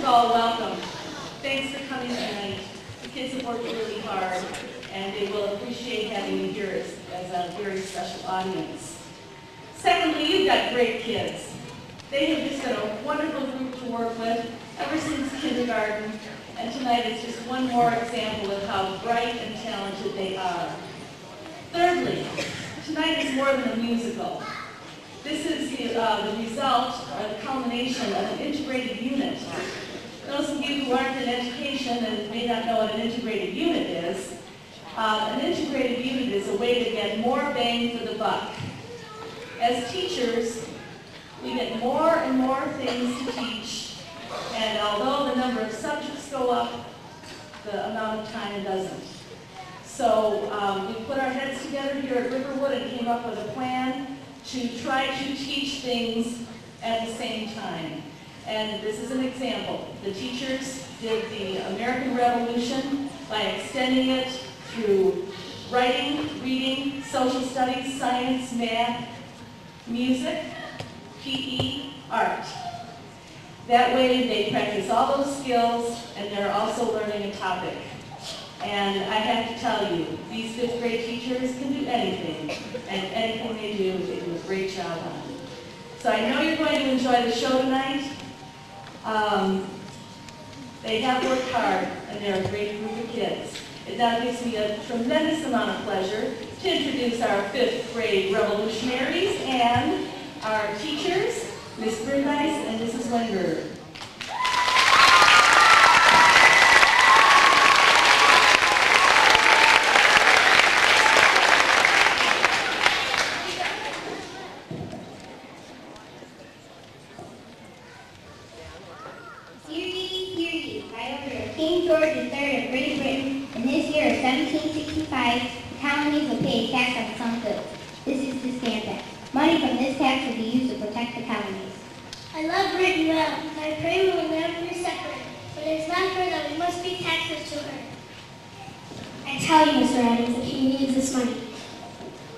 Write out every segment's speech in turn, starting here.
all welcome. Thanks for coming tonight. The kids have worked really hard, and they will appreciate having you here as a very special audience. Secondly, you've got great kids. They have just been a wonderful group to work with ever since kindergarten, and tonight is just one more example of how bright and talented they are. Thirdly, tonight is more than a musical. This is the result or the culmination of an integrated unit. Those of you who aren't in education and may not know what an integrated unit is, an integrated unit is a way to get more bang for the buck. As teachers, we get more and more things to teach, and although the number of subjects go up, the amount of time doesn't. So we put our heads together here at Riverwood and came up with a plan to try to teach things at the same time. And this is an example. The teachers did the American Revolution by extending it through writing, reading, social studies, science, math, music, PE, art. That way they practice all those skills and they're also learning a topic. And I have to tell you, these fifth grade teachers can do anything, and anything they do a great job on. So I know you're going to enjoy the show tonight. They have worked hard, and they're a great group of kids. It now gives me a tremendous amount of pleasure to introduce our fifth grade revolutionaries and our teachers, Ms. Brundice and Mrs. Wenger. Money from this tax will be used to protect the colonies. I love Britain well, and I pray we will never be separated, but it is not fair that we must pay taxes to her. I tell you, Mr. Adams, the king needs this money.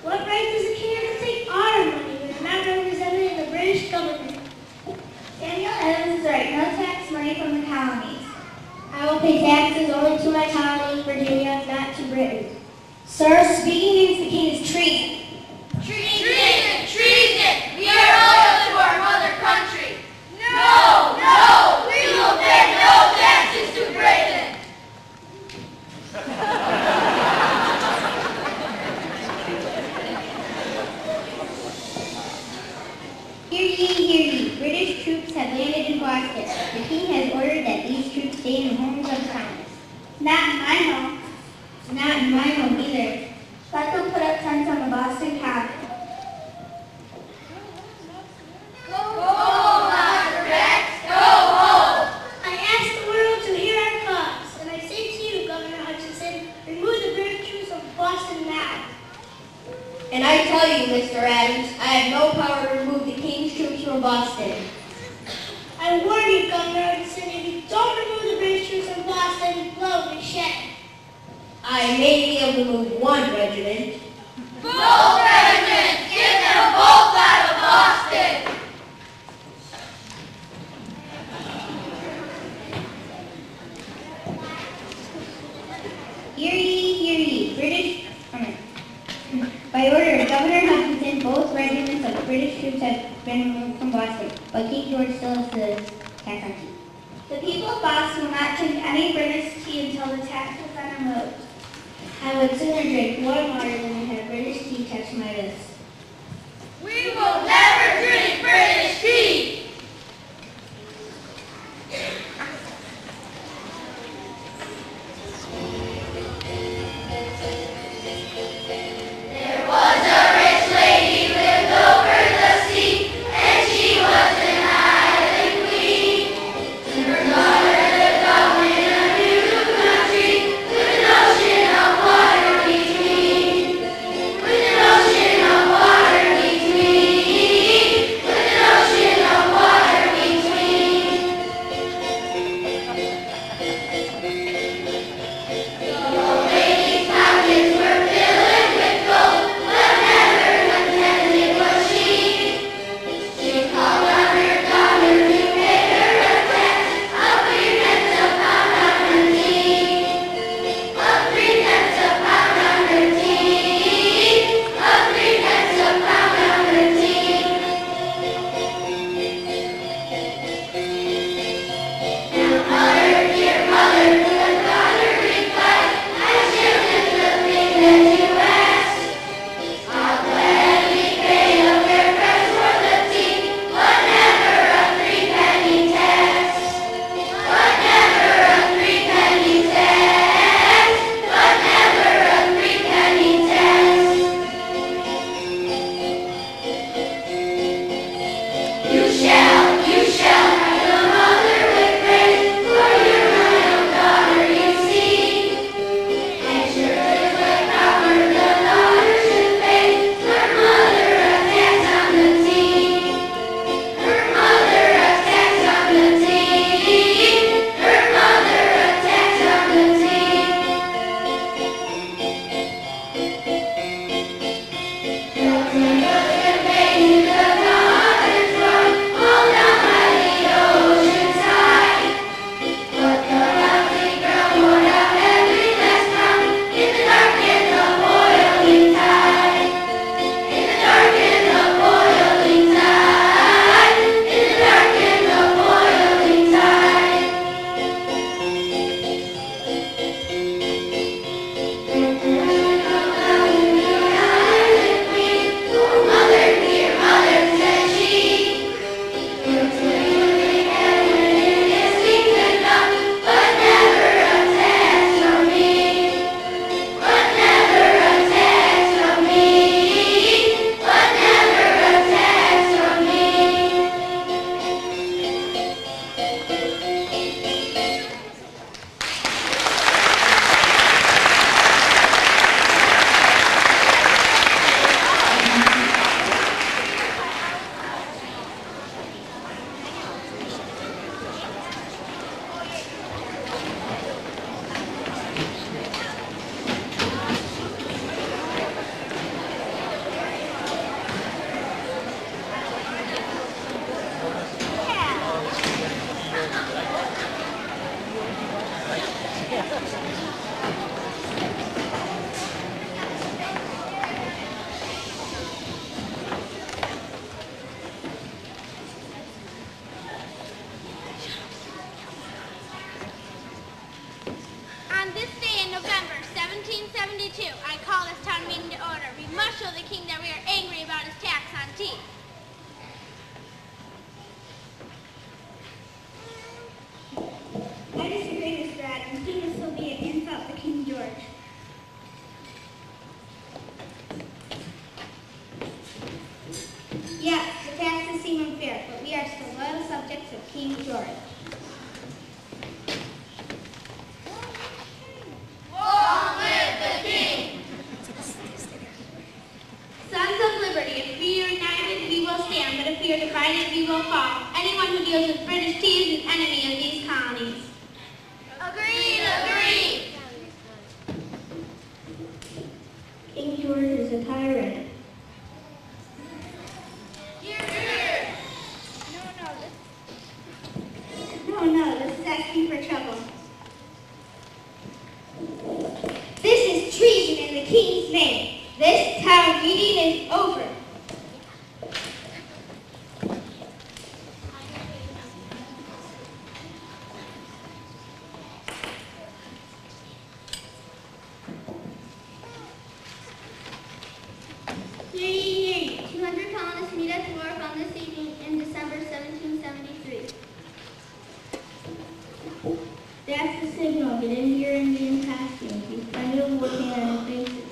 What right does the king have to take our money when we're not represented in the British government? Daniel Adams is right. No tax money from the colonies. I will pay taxes only to my colony, Virginia, not to Britain. Sir, speaking against the king is treason. Treason! Treason! We are loyal to our mother country. No! No! We will pay no taxes to Britain! Hear ye, hear ye. British troops have landed in Boston. The king has ordered that these troops stay in the homes of the colonists. Not in my home. Not in my home either. Let them put up tents on the Boston Common. Go home, Dr. Rex! Go home! I ask the world to hear our cause, and I say to you, Governor Hutchinson, remove the British troops from Boston now. And I tell you, Mr. Adams, I have no power to remove the king's troops from Boston. I warn you, Governor Hutchinson, if you don't remove the British troops from Boston, blood will be shed. I may be able to move one regiment. Both regiments! Get them both out of Boston! Hear ye, hear ye. By order of Governor Hutchinson, both regiments of British troops have been removed from Boston, but King George still has the tax on tea. The people of Boston will not drink any British tea until the tax is removed. I would sooner drink warm water than have British tea touch my wrist. We will never drink British tea! There was a rich lady lived over the sea, and she was an island queen. Her daughter lived out in a beautiful country, with an ocean of water between. Yes, the taxes seem unfair, but we are still loyal subjects of King George. Long live the king! Sons of liberty, if we are united, we will stand, but if we are divided, we will fall. Anyone who deals with British tea is an enemy of these colonies. Agreed, agreed! King George is a tyrant. Here, here! No, this is asking for trouble. This is treason in the king's name. This town meeting is over. Yay! 200 colonists meet at the wharf on this evening in December 1773. That's the signal. Get into your Indian costumes. Be friendly and looking at his faces.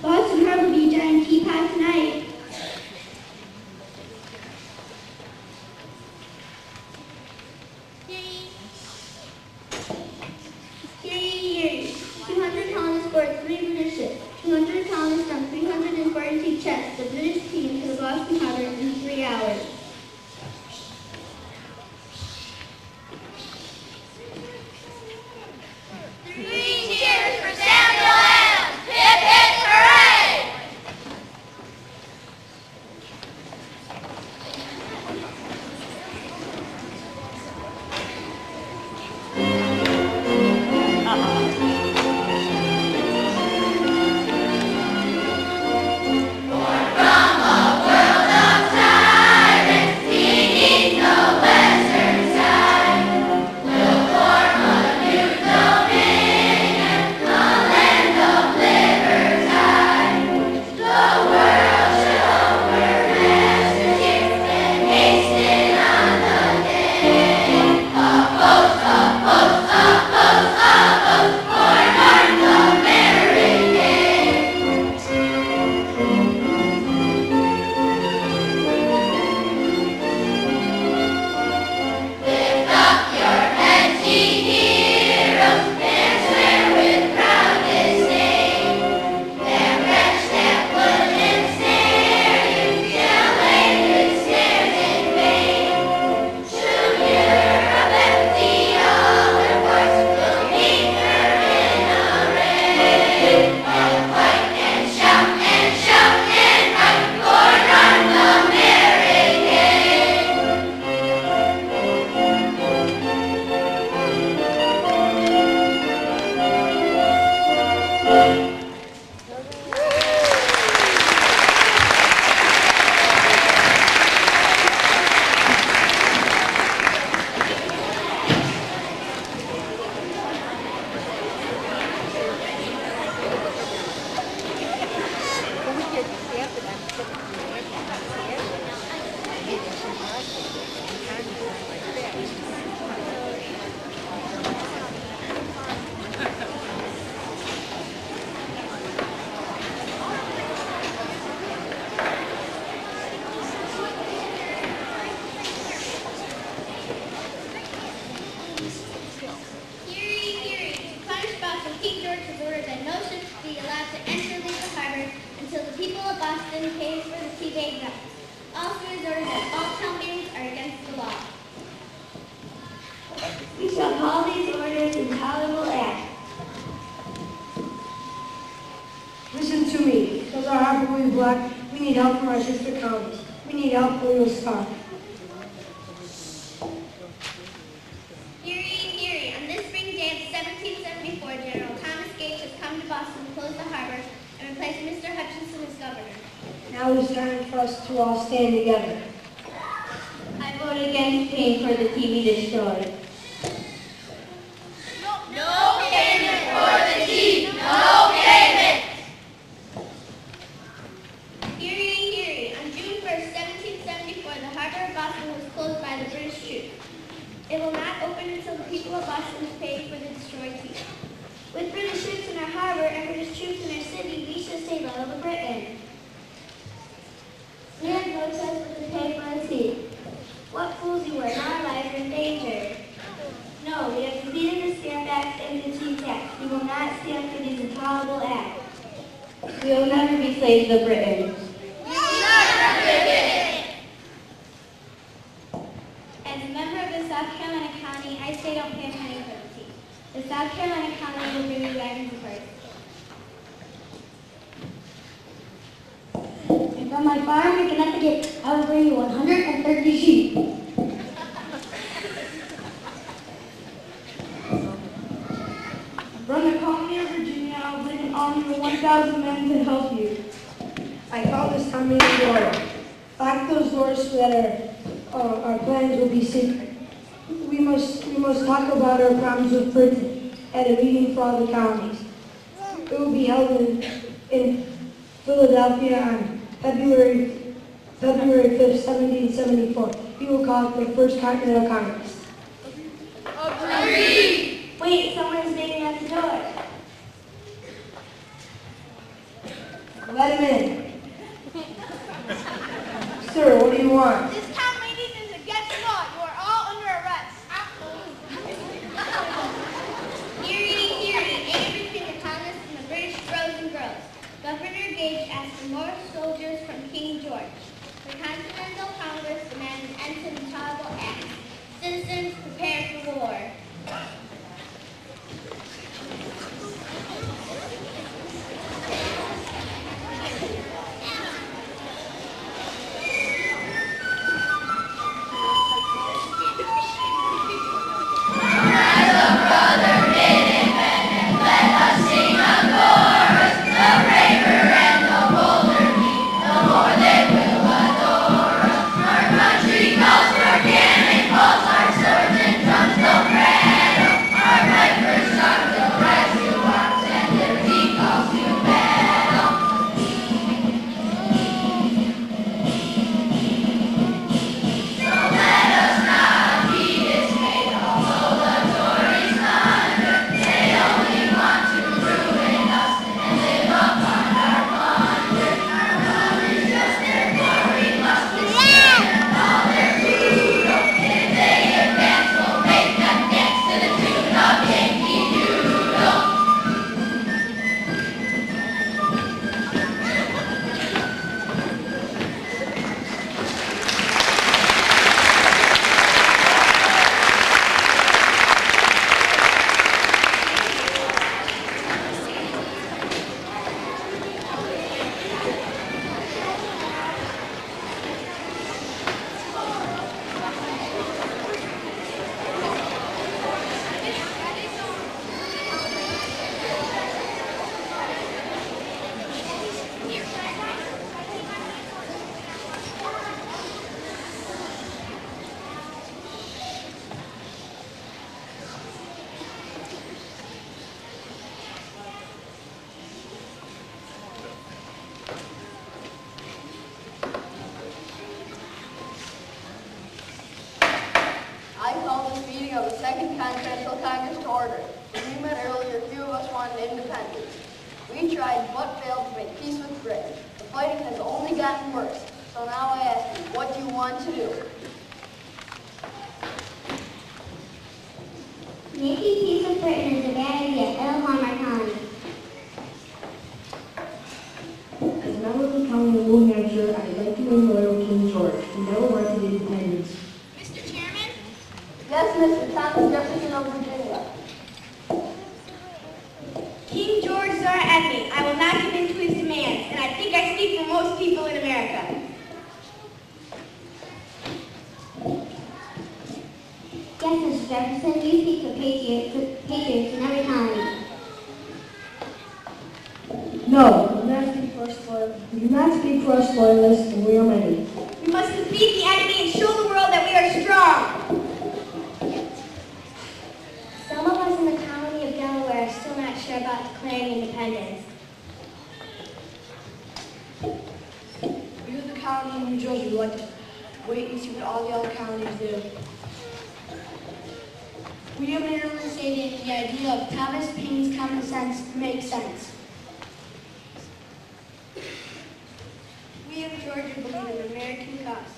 Boston Harbor will be giant teapot tonight. Yay! 200 colonists board 3 British ships. 200 colonists on 342 chests. The British team to the Boston Harbor in 3 hours. Three cheers for Samuel Adams! Hip, hip, hooray! King George has ordered that no ships be allowed to enter or leave the harbor until the people of Boston pays for the tea they got. Also, he has ordered that all town meetings are against the law. We shall call these orders intolerable acts. Listen to me. Because our harbor will be blocked, we need help from our sister counties. We need help or we will starve. Hear ye, hear ye. On this spring day of 1774, General Thomas Gates has come to Boston to close the harbor and replace Mr. Hutchinson as governor. Now it's time for us to all stand together. I vote against paying for the TV destroyed. No payment for the tea! No payment! Hear ye, hear ye. On June 1st, 1774, the harbor of Boston was closed by the British troops. It will not open until the people of Boston pay for the destroyed tea. With British ships in our harbor and British troops in our city, we shall stay loyal to Britain. We will never be slaves of Britain. As a member of the South Carolina County, I say don't pay a penny for the tea. The South Carolina County will bring you wagons of rice. And from my farm in Connecticut, I will bring you 130 sheep. From the colony of Virginia, I will bring an army of 1,000 men to help you. I call this time in door. Lock those doors so that our plans will be secret. We must talk about our problems with Britain at a meeting for all the colonies. It will be held in Philadelphia on February 5th, 1774. We will call it the First Continental Congress. Agreed. Wait, someone's banging at the door. Let him in. Sir, what do you want? This town meeting is against law. You are all under arrest. Hearing, hearing, anger between the colonists and the British rose and grows. Governor Gage asked for more soldiers from King George. The Continental Congress demanded an end to the intolerable acts. Citizens, prepare for war. I call this meeting of the Second Continental Congress to order. As we met earlier, a few of us wanted independence. We tried but failed to make peace with Britain. The fighting has only gotten worse. So now I ask you, what do you want to do? Making peace with Britain is a bad idea. It'll harm our colony. As a member of the County of New Hampshire, I'd like to remain loyal to King George, who never wanted independence. Mr. Chairman? Yes, Mr. Thomas Jefferson of Virginia. King George is our enemy. I will not give in to his demands, and I think I speak for most people in America. Yes, Mr. Jefferson, you speak for patriots in every colony. No, we do not speak for us loyalists, and we are many. We must defeat the enemy and show the world that we are strong. Some of us in the colony of Delaware are still not sure about declaring independence. We of the County of New Jersey would like to wait and see what all the other counties do. We have merely stated the idea of Thomas Paine's common sense makes sense. We of Georgia believe in the American cause.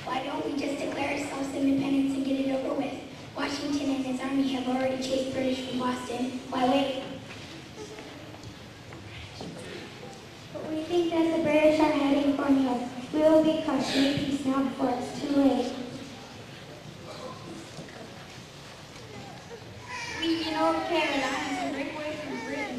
Why don't we just declare ourselves independence and get it over with? Washington and his army have already chased British from Boston. Why wait? get crushed. Make peace now before it's too late. We, Carolina, to break away from Britain.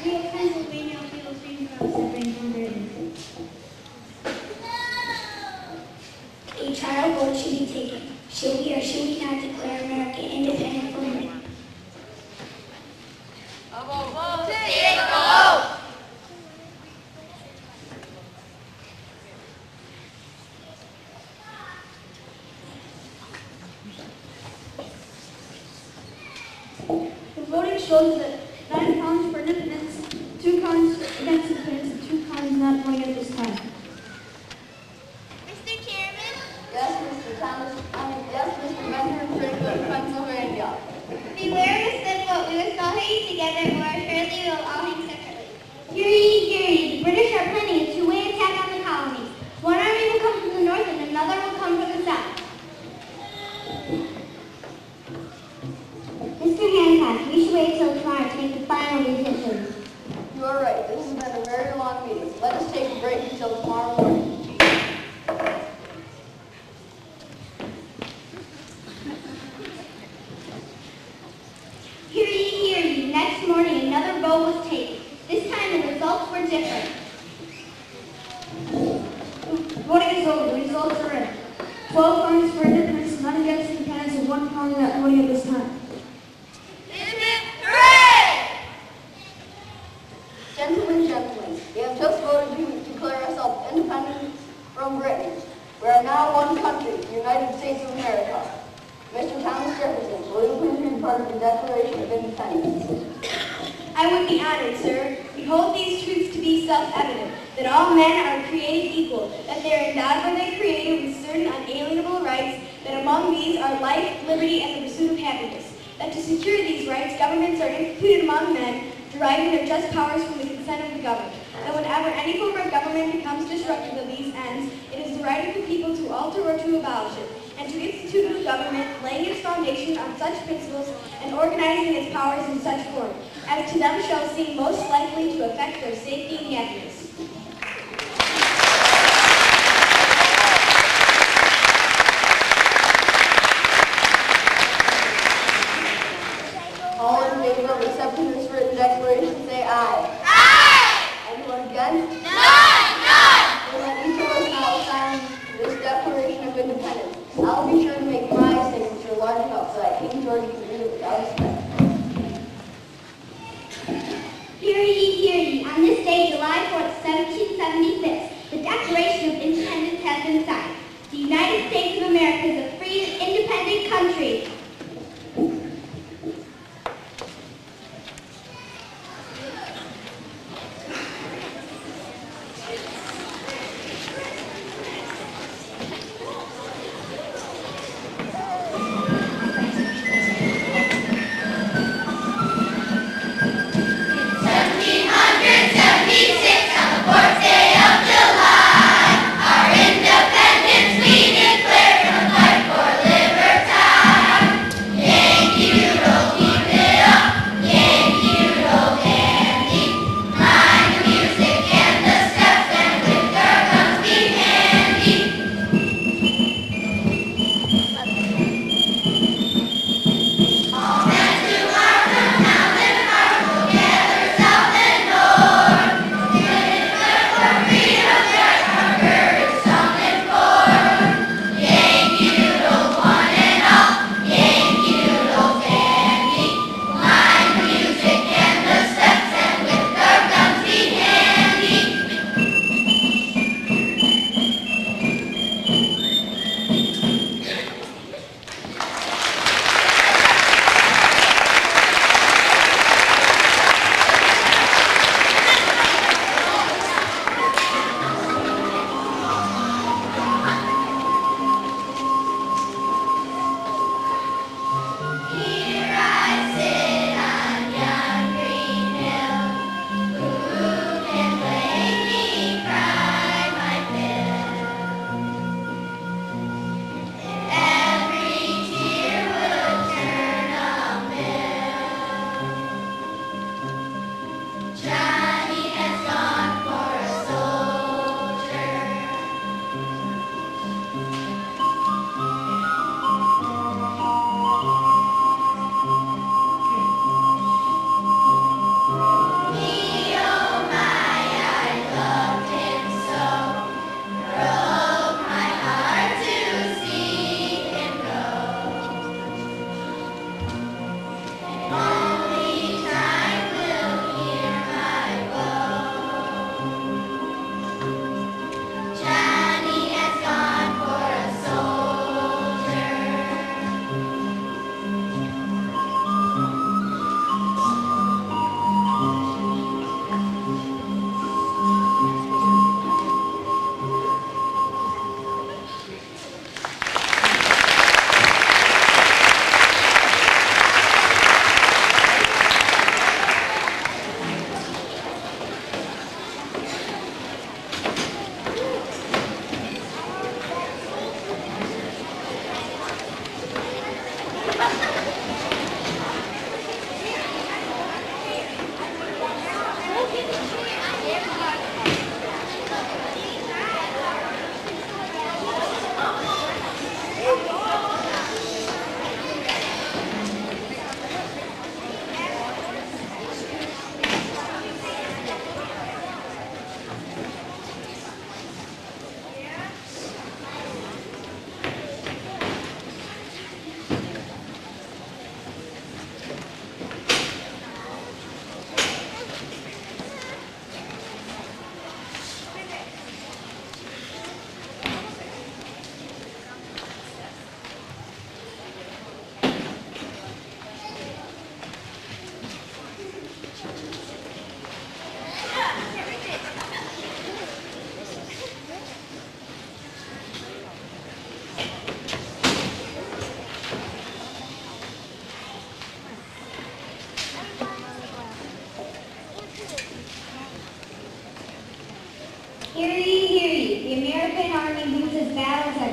We of Pennsylvania feel free from suffering from Britain. A trial vote should be taken. Should we or should we not declare America independent from Britain? Take a vote. The voting shows that 9 counties for independence, 2 counties against independence, and 2 counties not voting at this time. Mr. Chairman, Yes, Mr. Yes, Mr. Benjamin Franklin, Pennsylvania. Beware of a slip vote. We must all hang together, or surely we will all hang separately. Hear ye, hear ye. The British are planning a two-way attack on the colonies. One army will come from the north and another will come from the south. Mr. Hancock, we should wait till tomorrow to make the final decision. You are right. This has been a very long meeting. Let us take a break until tomorrow morning. Hear ye, hear ye. Next morning, another vote was taken. This time, the results were different. Voting is over. The results are in. 12 counties for independence, none against independence, and 1 county not voting at this time. Hooray! Gentlemen, we have just voted to declare ourselves independent from Britain. We are now one country, the United States of America. Mr. Thomas Jefferson, will you please read part of the Declaration of Independence? I would be honored, sir. We hold these truths to be self-evident, that all men are created equal, that they are endowed by their Creator with certain unalienable rights, that among these are life, liberty, and the pursuit of happiness, that to secure these rights, governments are instituted among men, deriving their just powers from the consent of the governed, that whenever any form of government becomes destructive of these ends, it is the right of the people to alter or to abolish it, and to institute a government laying its foundation on such principles and organizing its powers in such form, as to them shall seem most likely to affect their safety and happiness. All in favor of accepting this written declaration, say aye. Aye! Anyone against? None! Then let each of us now sign this Declaration of Independence. I'll be sure to make my signature large enough so that King George can read it without a spell. Hear ye, hear ye. On this day, July 4th, 1776, the Declaration of Independence has been signed. The United States of America is a free and independent country. Independence we declare from the fight for liberty.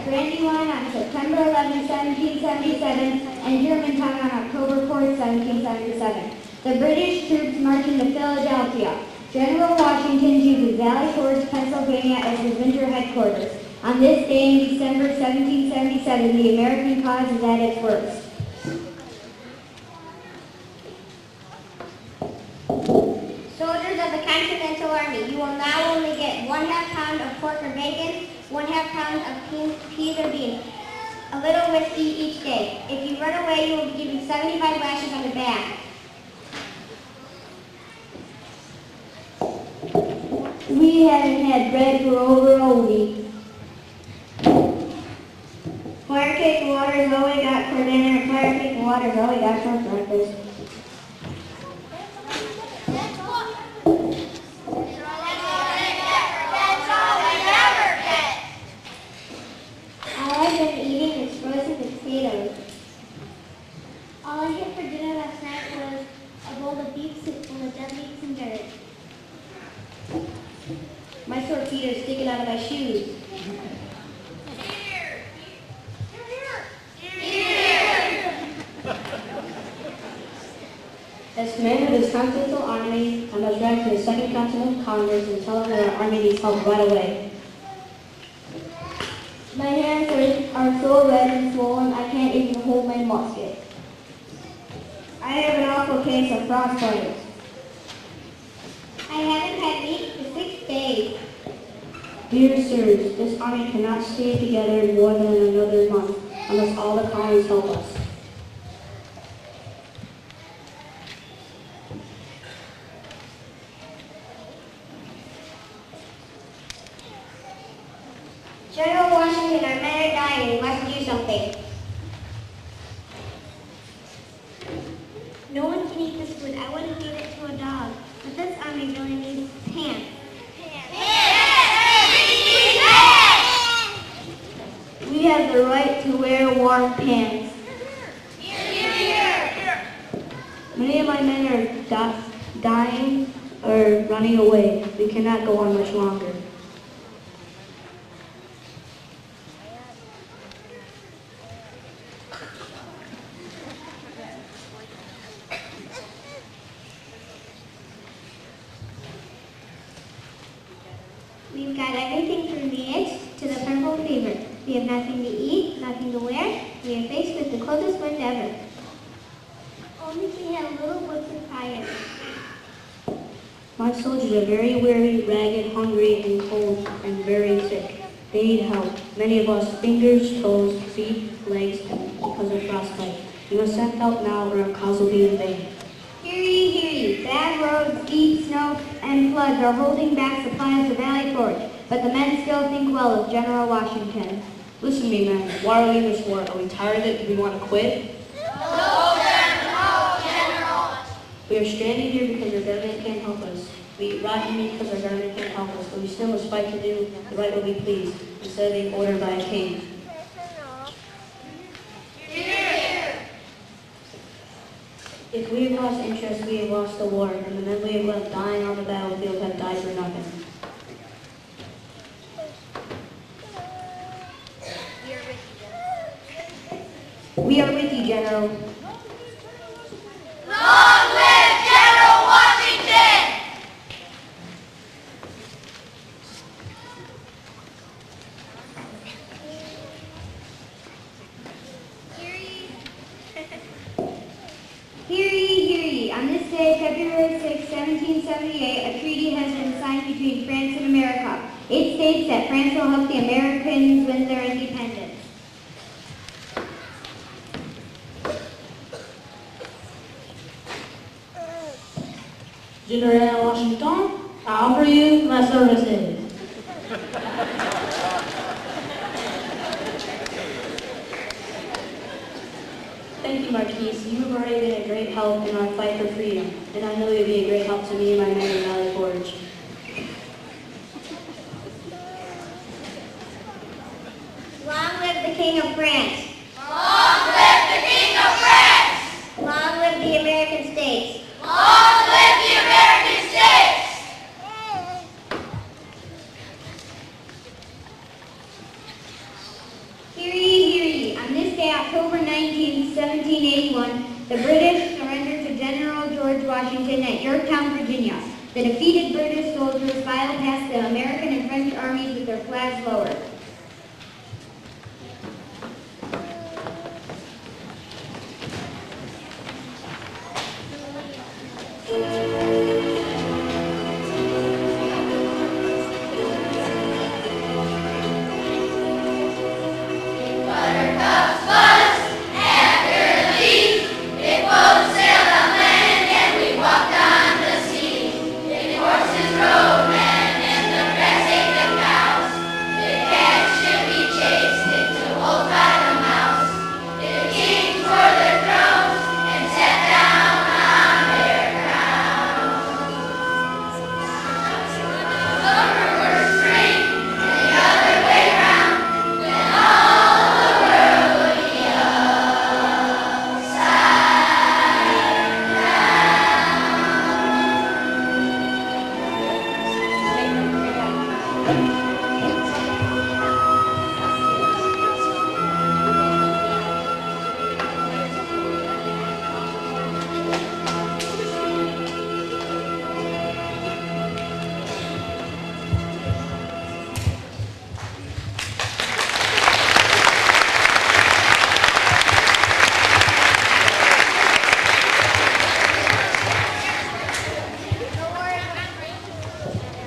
Brandywine on September 11, 1777, and Germantown on October 4, 1777. The British troops marched into Philadelphia. General Washington chooses Valley Forge, Pennsylvania as his winter headquarters. On this day in December 1777, the American cause is at its worst. Soldiers of the Continental Army, you will now only get 1/2 pound of pork or bacon, 1/2 pound of peas or beans, a little whiskey each day. If you run away, you will be given 75 lashes on the back. We haven't had bread for over a week. Fire cake and water is all we got for dinner. Fire cake and water is all we got for breakfast. All I've been eating is frozen potatoes. All I had for dinner last night was a bowl of beef soup full of dead meats and dirt. My sore feet are sticking out of my shoes. As commander of this Continental Army, I must write to the Second Continental Congress and tell them that our army needs help right away. My hands are so red and swollen I can't even hold my musket. I have an awful case of frostbite. I haven't had meat for 6 days. Dear sirs, this army cannot stay together more than another month unless all the colonies help us. General Washington, our men are dying. We must do something. No one can eat this food. I wouldn't give it to a dog. But this army really needs pants. We have the right to wear warm pants. Many of my men are dying or running away. We cannot go on much longer. We've got everything from the itch to the purple fever. We have nothing to eat, nothing to wear. We are faced with the coldest wind ever. Only we have little woods of fire. My soldiers are very weary, ragged, hungry, and cold, and very sick. They need help. Many of us, fingers, toes, feet, legs, and because of frostbite. We must send help now or our cause will be in vain. Hear ye, hear ye. Bad roads, deep snow, and floods are holding back supplies to Valley Forge, but the men still think well of General Washington. Listen to me, men. Why are we in this war? Are we tired of it? Do we want to quit? No, General. We are stranded here because our government can't help us. We eat rotten meat because our government can't help us, but we still must fight to do the right will be pleased, instead of being ordered by a king. If we have lost interest, we have lost the war, and the men we have left dying on the battlefield have died for nothing. We are with you, General. Long live General Washington! Hear ye, hear ye. On this day, February 6, 1778, a treaty has been signed between France and America. It states that France will help the Americans win their independence. General Washington, I offer you my services. Thank you, Marquise. You have already been a great help in our fight for freedom, and I know you'll be a great help to me and my men in Valley Forge. Long live the King of France. Long live the King of France! Long live the American states. Long live the American States! The British surrendered to General George Washington at Yorktown, Virginia. The defeated British soldiers filed past the American and French armies with their flags lowered. Buttercups buzz after the bee. Big boats sailed on land and we walked on the sea. Big horses rode men and the grass ate the cows. Big cats should be chased into holes by the mouse. Big kings wore their thrones and sat down on their crowns. Summer or spring and the other way round. When all the world would be upside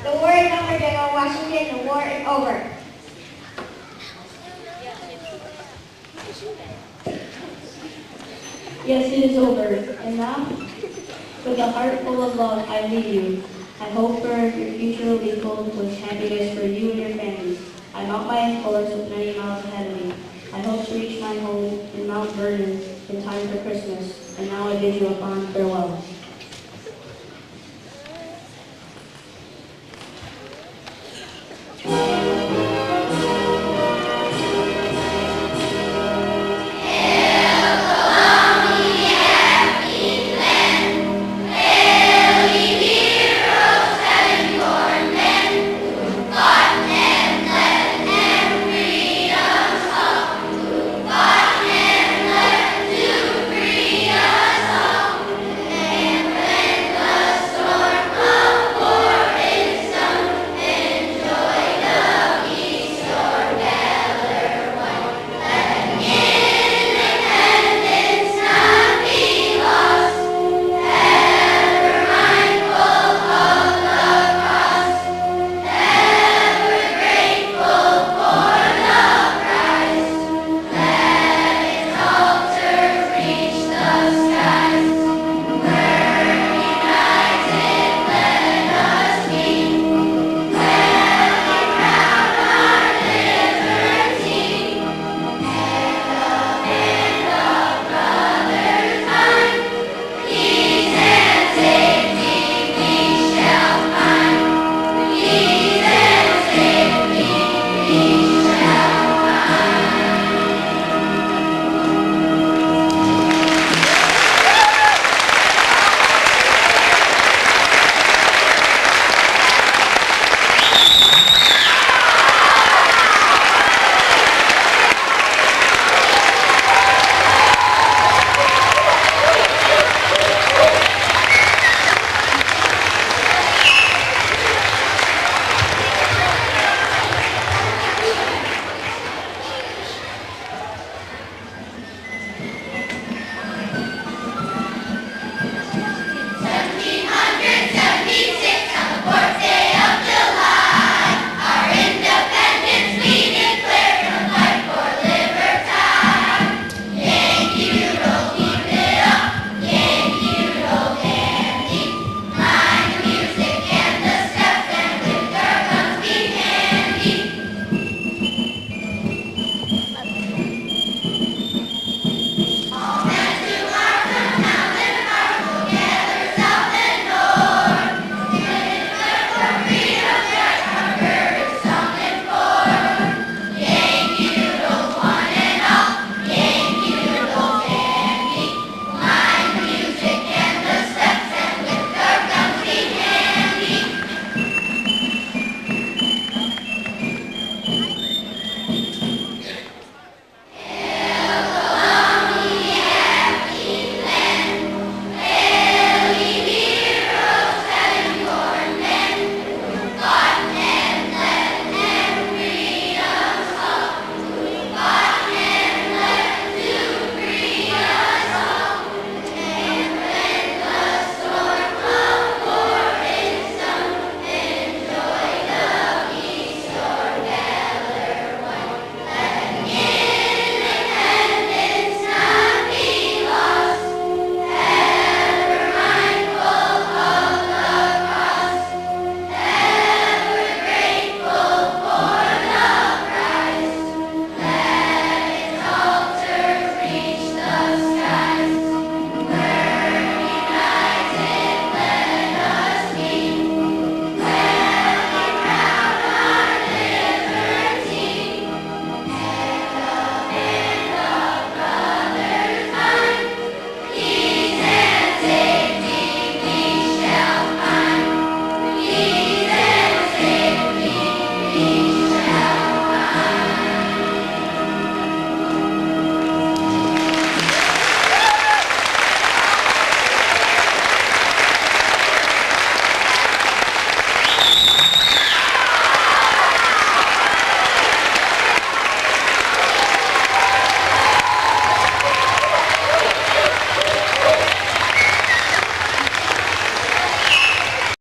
The war is over, General Washington. The war is over. Yes, it is over. And now, with a heart full of love, I leave you. I hope for your future will be filled with happiness for you and your families. I mount my horse with many miles ahead of me. I hope to reach my home in Mount Vernon in time for Christmas. And now I bid you a fond farewell.